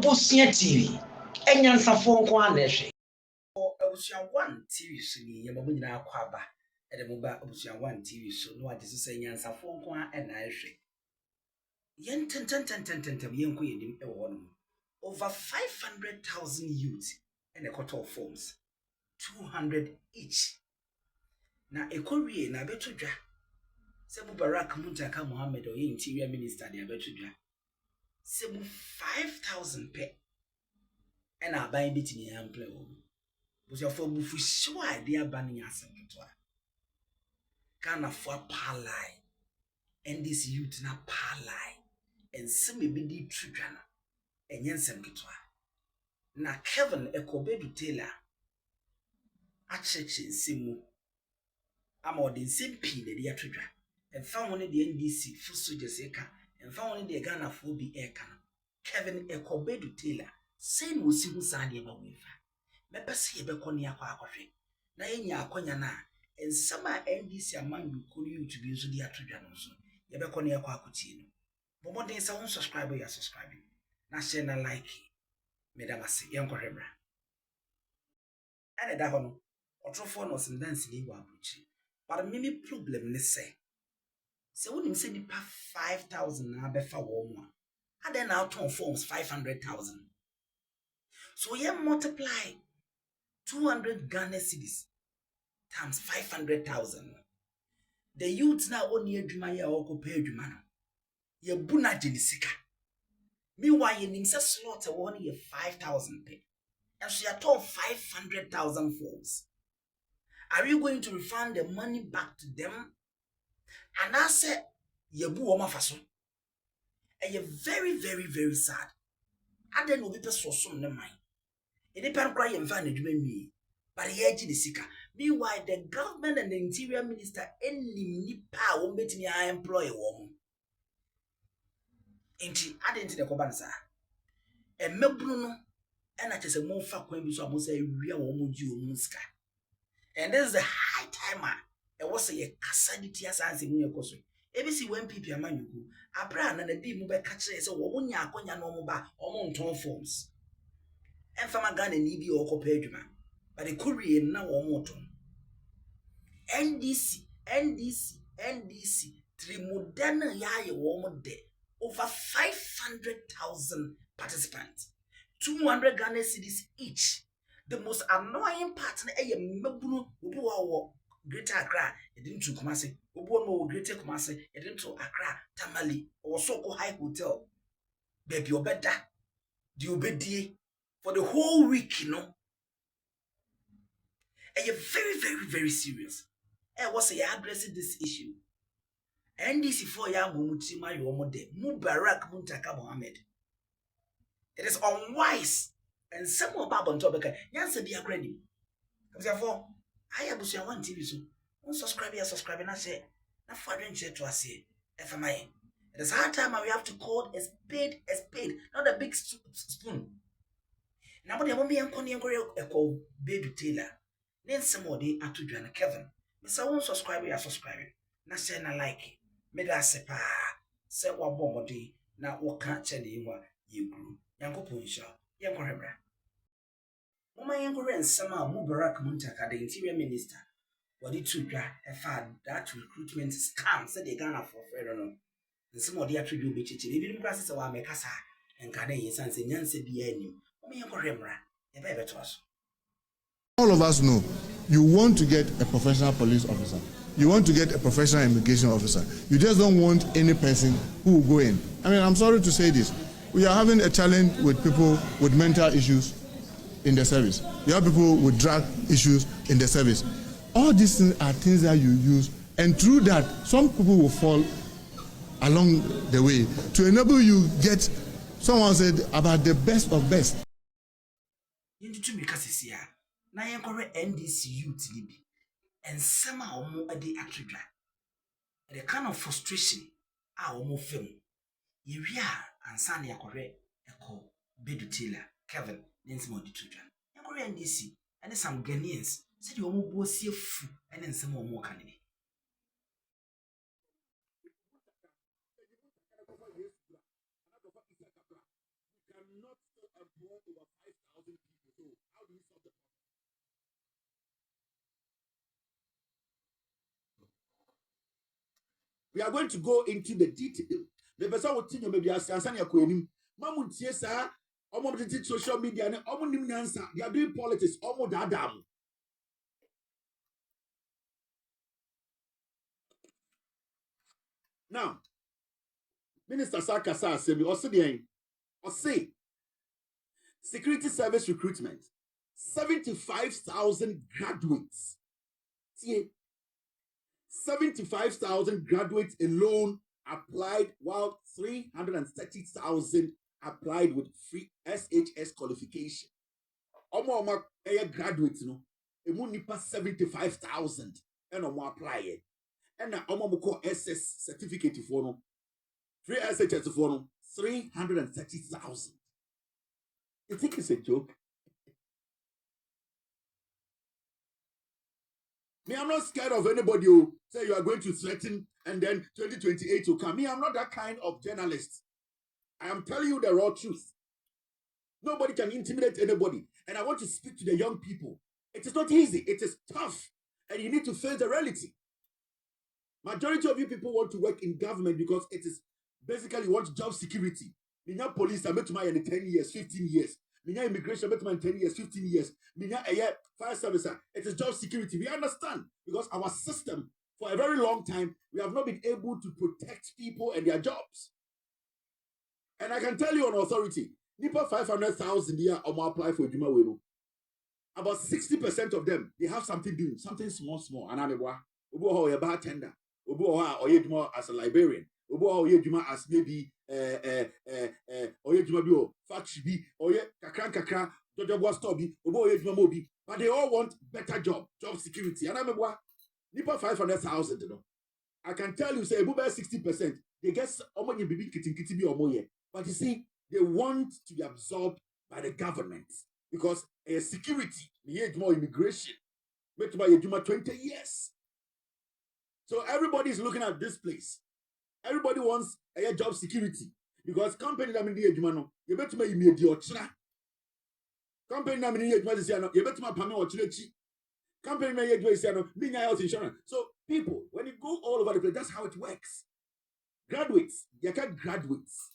Abusia TV. Enyansafo nko anehwe. Abusia 1 TV so ni yema nyina akwaba. Ede mo ba Abusia 1 TV so no ade so enyansafo nko anehwe. Yen ten yenko yedim e wo no. Over 500,000 youths and a quarter of forms. 200 each. Na ekowie na betudwa. Sebu Barak Muntaka Mohammed or interior minister de betudwa. Sebu 5,000 pe. And our buying bit in the ample. Was your for bufu sure idea banning us and to Kana for palai. And this youth na palai. And semi bidi trujana. And yensem kitwa. Na Kevin Ekobedu Taylor. A church in Simu. I'm on the same pin the dear trigger. And found one of the NDC full soldiers eka. And found one of the Ghana for be air cannon. Kevin Ekobedu Taylor. Saying will see who Sandy about with her. Mepasi Ebeconia Quacofe. Na enya Konya na. And summer NDC among you could you to be so dear trigger also. Ebeconia Quacutino. But one day someone subscriber you're subscribing. Na share na like. Medamasi, young Correbra. And a dahono, or trophon was in dancing wabuchi. But a mimi problem, let's say. So when him say the pa 5,000 na befa warm. And then our tone forms 500,000. So you multiply 200 Ghana cedis times 500,000. The youths now only a Jumaya or compare Jumano. Ye buna jenisika. Meanwhile, you need to slaughter 1 year 5,000 pay. And so you are told 500,000 folks. Are you going to refund the money back to them? And I said, you boo oma faso. And you're very, very, very sad. I don't know if it's for some mind. It depends on you find me. But he edged the seeker. Meanwhile, the government and the interior minister any power won't make me employ a woman. Enti adenti de kobansa e mebunu no e na chese mo fa kwan bi so amo say wi a wo mo ji o muska. And this is the high timer e was say kasaditi asanse mu yekoso e bi si wan pipi amanyuku abra na na di mu be ka kire say wo mo nya akonya no mo ba o mo nton forms en fama Ghana ni bi o kopa adwuma but the courier na wo mo ton NDC trimodana ya ye wo mo de over 500,000 participants, 200 Ghana cedis each. The most annoying part na mebunu obi wa Greater Accra, it didn't to Kumasi, obi no Greater Kumasi, it didn't to Accra, Tamale, or Soko High Hotel. Baby obeda, the obedie for the whole week, you know. And you're very, very, very serious. And what's addressing this issue? NDC for young Mutima Yomode, Mubarak Muntaka Mohammed. It is unwise and some more Babon Tobeka. Yansa be a credit. Therefore, I have Busia 1 TV so. Subscribe, and I say, not for adventure to us here. FMI. It is hard time we have to call a spade, not a big spoon. Now, but the woman and Connie and call Baby Taylor. Then some more day after Joanna Kevin. Miss I won't subscribe, na say na like it. Meda sepa se wa bomodi na wo ka chele nwa yegru yankopon insha yankorebra mama yankore nsama Mubarak Muntaka the interior minister wadi tudwa efa that recruitment scam said they Ghana for fair no nsama odi atwedu be chichi ebi nim klase se wa mekasa enka na yesan se nyanse bia anim mama yankoremra e ba beto aso. All of us know you want to get a professional police officer. You want to get a professional immigration officer. You just don't want any person who will go in. I mean, I'm sorry to say this. We are having a challenge with people with mental issues in the service. You have people with drug issues in the service. All these things are things that you use, and through that, some people will fall along the way to enable you get, someone said, about the best of best. Na yankore NDC youth libi and somehow omo ade atredwa the kind of frustration a omo fem ye wi a ansa na yakore eko Bedu Taylor Kevin nensimo de tudwa yankore NDC and some Ghanaians said you omo bo sie fu and nsema omo kanene employ over 5,000 people. So how do we solve the problem? We are going to go into the detail. The person will tell you maybe as Ansania Quenim, Mamun Tiesa, almost social media, and almost answer. They are doing politics, almost Adam. Now, Minister Sakasa said, or say, security service recruitment, 75,000 graduates. See, 75,000 graduates alone applied, while 330,000 applied with free SHS qualification. Omo graduates, no, emu nipa 75,000 and omo apply. And na omo call SS certificate for no, free SHS for no, 330,000. You think it's a joke? Me, I'm not scared of anybody who say you are going to threaten and then 2028 will come. Me, I'm not that kind of journalist. I am telling you the raw truth. Nobody can intimidate anybody. And I want to speak to the young people. It is not easy. It is tough. And you need to face the reality. Majority of you people want to work in government because it is basically you want job security. Minya police, I met my in 10 years, 15 years. Minya immigration, I met my in 10 years, 15 years. Minya fire service, it is job security. We understand because our system, for a very long time, we have not been able to protect people and their jobs. And I can tell you on authority, Nipa 500,000 year or apply for Juma Wenu. About 60% of them, they have something doing, something small. And I'm a bartender, or Juma as a librarian, or Juma as maybe or Juma bio, factory, or kakran, Jojo Stobi, or Juma Mobi. But they all want better job security. And I'm a Nipa 500,000, you know. I can tell you, say, about 60%, they get almost a baby kitty or more. But you see, they want to be absorbed by the government because security, more immigration, make by 20 years. So everybody is looking at this place. Everybody wants a job security because company that mean the you better make immediate company that mean you better make payment or chilechi. Company may do health insurance. So people, when you go all over the place, that's how it works. Graduates, you can't graduates.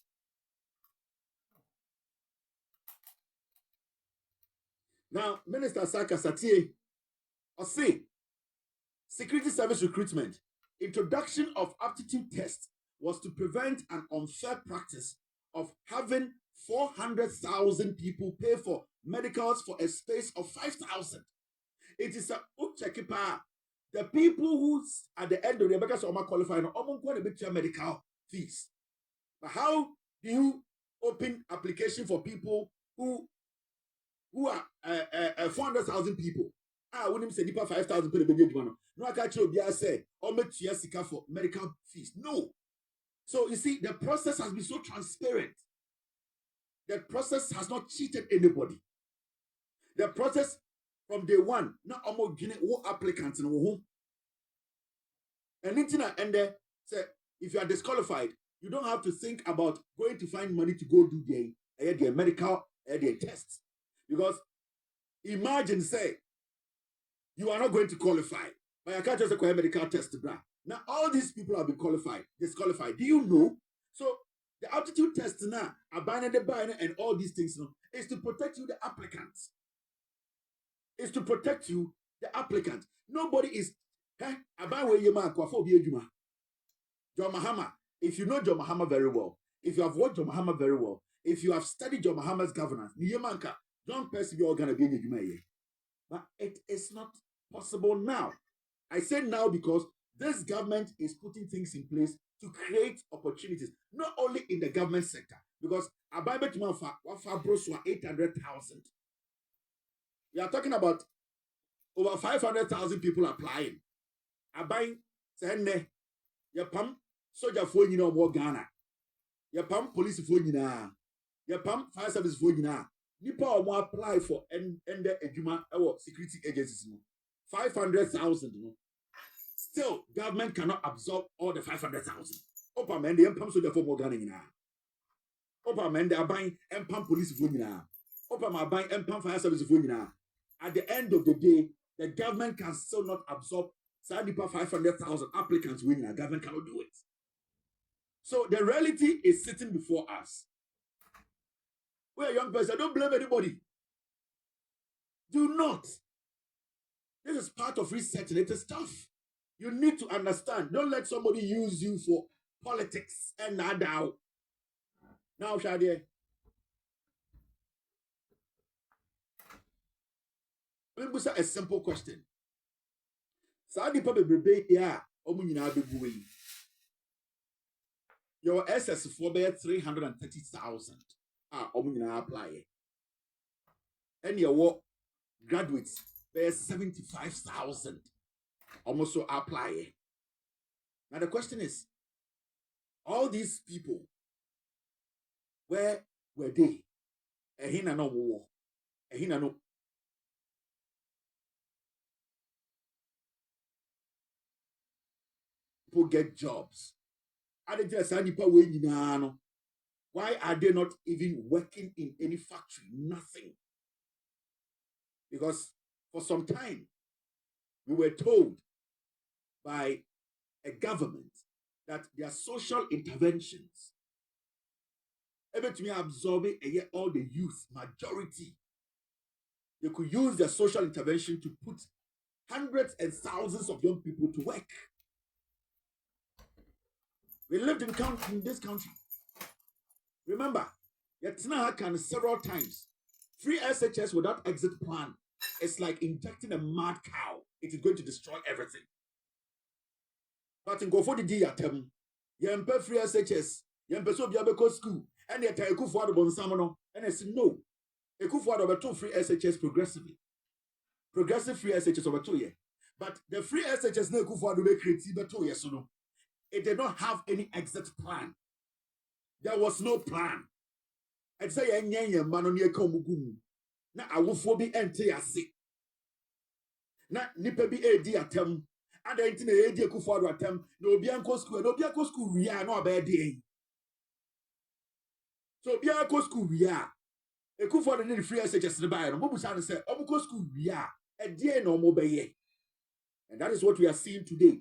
Now, Minister Saka Satie, or say, security service recruitment, introduction of aptitude test was to prevent an unfair practice of having 400,000 people pay for medicals for a space of 5,000. It is a check-pa. The people who at the end of the because of qualifying are medical fees. But how do you open application for people who are 400,000 people? I wouldn't say 5,000 people. No, I can't say or make sika for medical fees. No. So you see, the process has been so transparent. The process has not cheated anybody. The process from day one, not almost getting what applicants in home. And there say if you are disqualified, you don't have to think about going to find money to go do their medical their tests. Because imagine say you are not going to qualify, but I can't just acquire medical test. Now all these people have been disqualified. Do you know? So the aptitude test now, and all these things is to protect you, the applicants. Is to protect you, the applicant. Nobody is John Mahama. If you know John Mahama very well, if you have watched John Mahama very well, if you have studied John Mahama's governance, John Percy be gonna be in. But it is not possible now. I say now because this government is putting things in place to create opportunities, not only in the government sector, because Ababe Tumafa, Wafa Broswa 800,000. We are talking about over 500,000 people applying. Abain sende ya pam soldier for nyina omo Ghana. Ya pam police for nyina. Ya pam fire service for nyina. Nipa omo apply for ende adwuma security agencies no. 500,000 no. Still government cannot absorb all the 500,000. Opa mende pam soldier for Ghana nyina. Opa mende abain pam police for nyina. open my bank and pay fire service for you now. At the end of the day, the government can still not absorb 500,000 applicants winning. The government cannot do it. So the reality is sitting before us. We're a young person. Don't blame anybody. Do not. This is part of research. It is tough. You need to understand. Don't let somebody use you for politics and now. Now, Shadi. Let me say a simple question. Saudi Pabbe yeah, Omunina Bebuy. Your SS for 330,000. Omunina apply. And your work graduates bear 75,000. Almost so apply. Now the question is, all these people, where were they? Ehina no war. Ehina no. People get jobs. Why are they not even working in any factory? Nothing. Because for some time, we were told by a government that their social interventions able to absorb all the youth, majority. They could use their social intervention to put hundreds and thousands of young people to work. We lived in this country. Remember, Yatina can several times. Free SHS without exit plan. It's like injecting a mad cow. It is going to destroy everything. But in go for the D at them, Yampe free SHS, Yampe so Biabeco school, and yet I could for the Bonsamono, and I said no. I could for over 2 free SHS progressively. Progressive free SHS over 2 years. But the free SHS no could for the creative 2 years so no. It did not have any exit plan. There was no plan. I'd say a man near Komugum. Na awufobi ente ase. Na nipa bi edi atem. Ada enti na edi ekufoado atem. Na obi anko school wi a na obedi. So obi anko school wi a ekufoado need free SHS ne buy no. Bobusa no say omuko school wi a edie na omobeye. And that is what we are seeing today.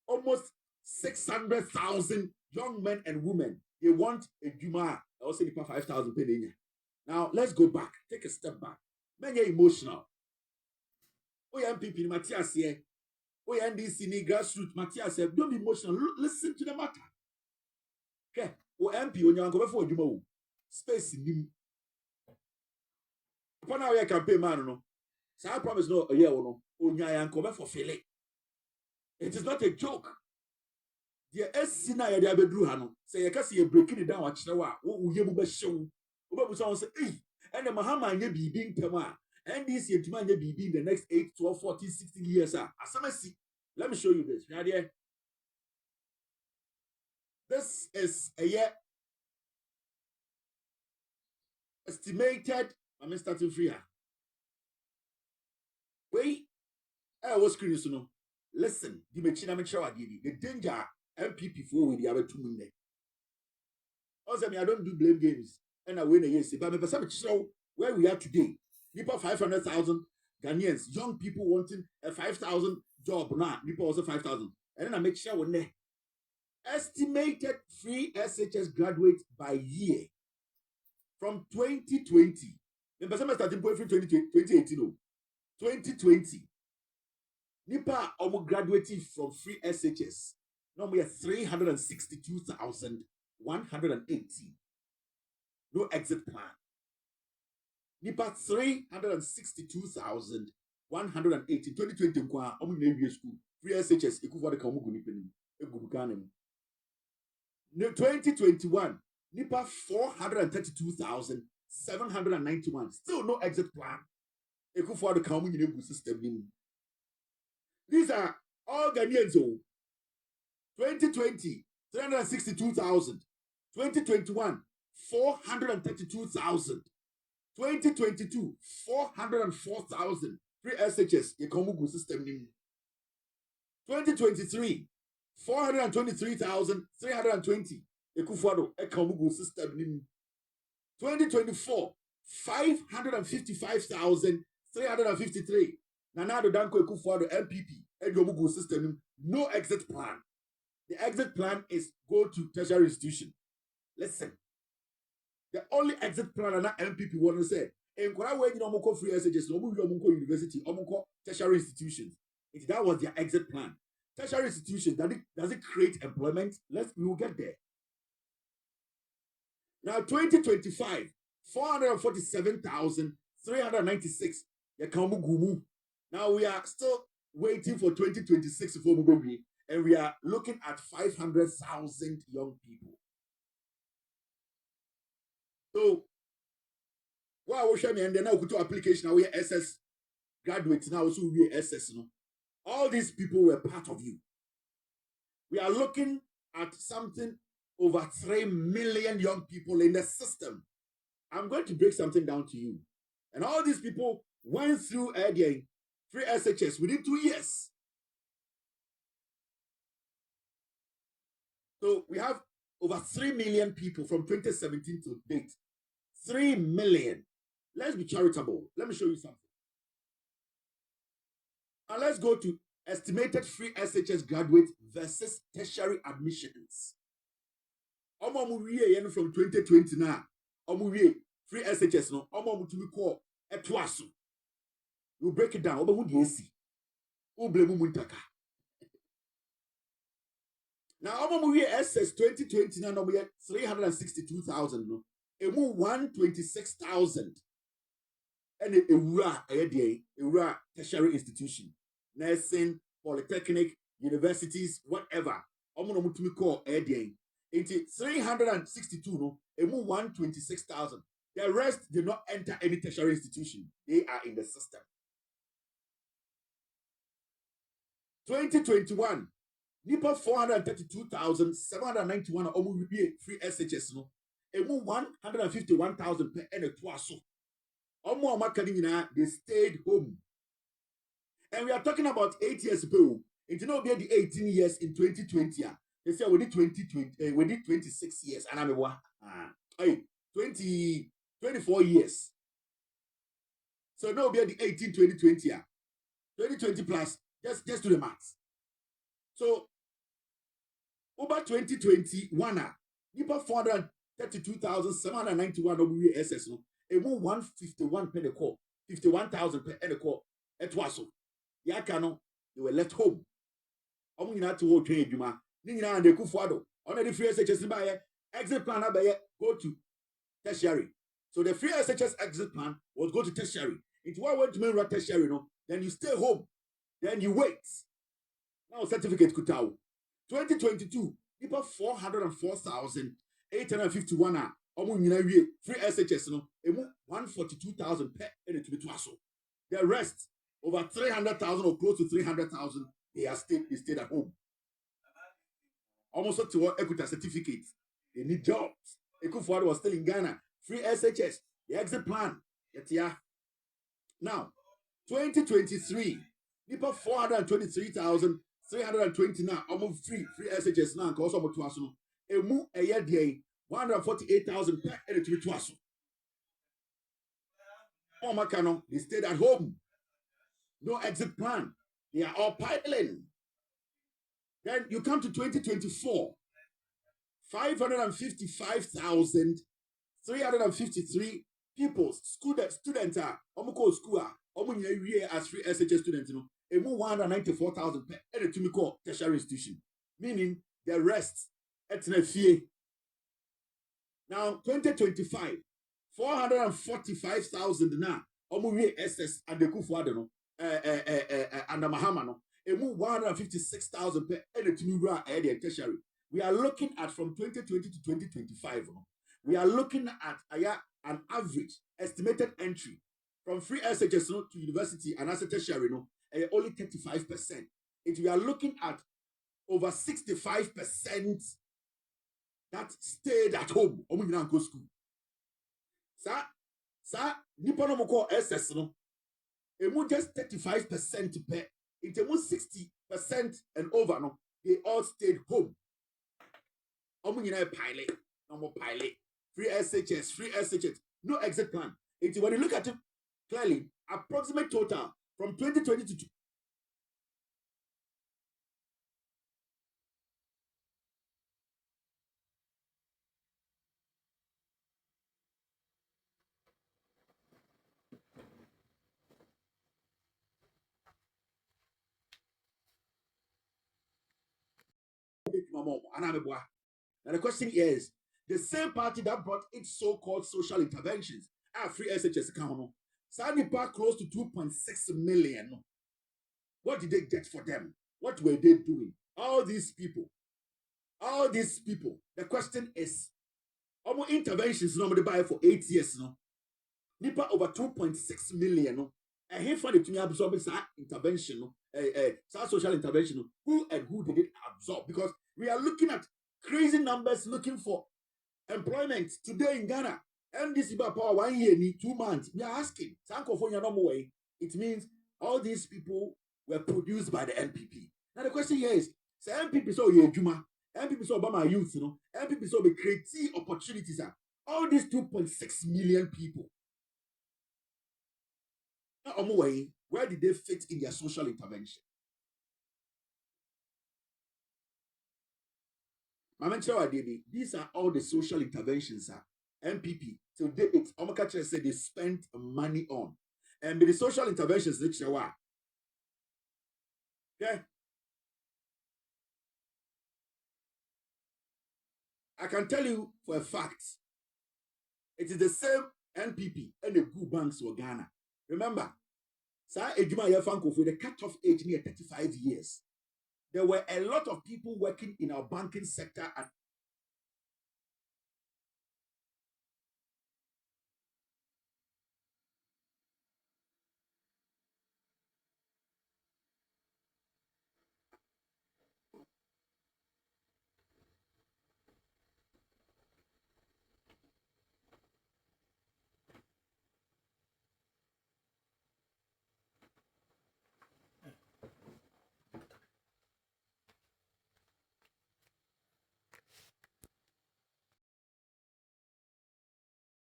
Almost 600,000 young men and women. They want a Juma. I also need 5,000 penny. Now, let's go back. Take a step back. Many emotional. Oh, yeah, MPP, Matthias here. Oh, yeah, NDC, grassroots, Matthias here. Don't be emotional. Listen to the matter. Okay. Oh, MP, when you're going for Juma, space in him. Upon our campaign, man, no. So I promise no, a year or no. Oh, yeah, I'm for Philly. It is not a joke. The Sina ya bedru ha no say you can see breaking it down wa kire wa wo ye bu be hyew wo be busa say eh and the mahama anya bibi ntem a NDC entuma anya bibi in the next 8 12 14 16 years asamasi. Let me show you this. Now there, this is a year estimated. I'm starting free here. Wait, I was curious to know. Listen, the danger MPP for with the other 2 minutes. Also, I don't do blame games. And I win a yes. But I'm show where we are today. People 500,000 Ghanaians, young people wanting a 5,000 job now. People also 5,000. And then I make sure when estimated free SHS graduates by year from 2020. Remember, some starting point from 2018. 2020. Nipa almost graduating from free SHS. Now we are 362,118. No exit plan. Nipa 362,118. 2020 kwa omu na school. Free SHS ekufu de ka omu guni peni. Egubu Ghana. 2021 nipa 432,791. Still no exit plan. Ekufu de ka omu nyine gu system ni. These are all Ghanaians. 2020, 362,000. 2021, 432,000. 2022, 404,000. Free SHS, the Komugu system. 2023, 423,320. Ekufuado, a Komugu system. 2024, 555,353. Nanado Danko Ekufuado MPP, Ediomugu system, no exit plan. The exit plan is go to tertiary institution. Listen, the only exit plan and MPP want to say, in Korea, you know, free SHS, university, tertiary institutions. That was their exit plan. Tertiary institutions, does it create employment? We will get there. Now, 2025, 447,396. Now we are still waiting for 2026 for Mugobi, and we are looking at 500,000 young people. So, wow, we and then now go to application. Now we are SS graduates. Now also we are SS. No, all these people were part of you. We are looking at something over 3 million young people in the system. I'm going to break something down to you. And all these people went through free SHS within 2 years. So we have over 3 million people from 2017 to date. 3 million. Let's be charitable. Let me show you something. Now let's go to estimated free SHS graduates versus tertiary admissions. From 2020 now, free SHS no, to call a twasso. You break it down. Who do you see? Who blame Muntaka? Now, SS 2020 now we have 362,000 no. Emu 126,000. And a tertiary institution, nursing, polytechnic, universities, whatever. To call It's 362 no. Emu 126,000. The rest did not enter any tertiary institution. They are in the system. 2021, Nipa 432,791 free SHS no. Emu 151,000 per ene twaso. They stayed home. And we are talking about 8 years ago. It did not be the 18 years in 2020. They say we did 2020, we did 26 years. And I'm 24 years. So now be the 18, 2020. 2020 plus, just do the maths. So over 2021, Nipa 432,791 SS no. Emu 151 per the call, 51,000 per the call. It was so. Yakano, they were left home. Omunina to work trade, Juma. Nina and the Kufuado. On the free SHS by exit plan, go to tertiary. So the free SHS exit plan was go to tertiary. It's what went to main tertiary, no? Then you stay home. Then you wait. Now certificate Kutao. 2022, people 404,851 free SHS no, 142,000 per and to be twaso. The rest, over 300,000 or close to 300,000, they stayed at home. Almost to what Equita certificate. They need jobs. Ekufuado was still in Ghana. Free SHS, the exit plan. Now, 2023, people 423,329 almost free SHS now, because of twaso. Emu a year day. 148,000 per and to be twasso. Makano, they stayed at home. No exit plan. They are all piling. Then you come to 2024. 555,353 people, students are school as free SHS students, you know. 194,000 per and to be called tertiary institution. Meaning the rest at fee. Now, 2025, 445,000 now. SS and the Kufuado, and the Mahamano. 156,000 per and tertiary. We are looking at from 2020 to 2025. We are looking at an average estimated entry from free SHS to university and as a tertiary, only 35%. If we are looking at over 65%. That stayed at home. Go school. Sa nipa no call SS no. Emu just 35% per. It almost 60% and over no. They all stayed home. Pilot. No more pilot. Free SHS. No exit plan. When you look at it clearly, approximate total from 2020 to now the question is, the same party that brought its so-called social interventions, free SHS account, Sanipa close to 2.6 million. What did they get for them? What were they doing? All these people. The question is, almost interventions normally buy for 8 years, no? Nipa over 2.6 million, no? And here for the to absorb intervention, no? Social intervention, no? Who and who did it absorb? Because we are looking at crazy numbers looking for employment today in Ghana. MDC power 1 year, 2 months. We are asking, it means all these people were produced by the NPP. Now the question here is, so NPP so ye Juma, NPP so Obama youth, you know, NPP so be creating opportunities. All these 2.6 million people. Now, where did they fit in their social intervention? These are all the social interventions, NPP. So they said they spent money on. And with the social interventions, okay? I can tell you for a fact, it is the same NPP and the good banks for Ghana. Remember, the cut-off age near 35 years. There were a lot of people working in our banking sector at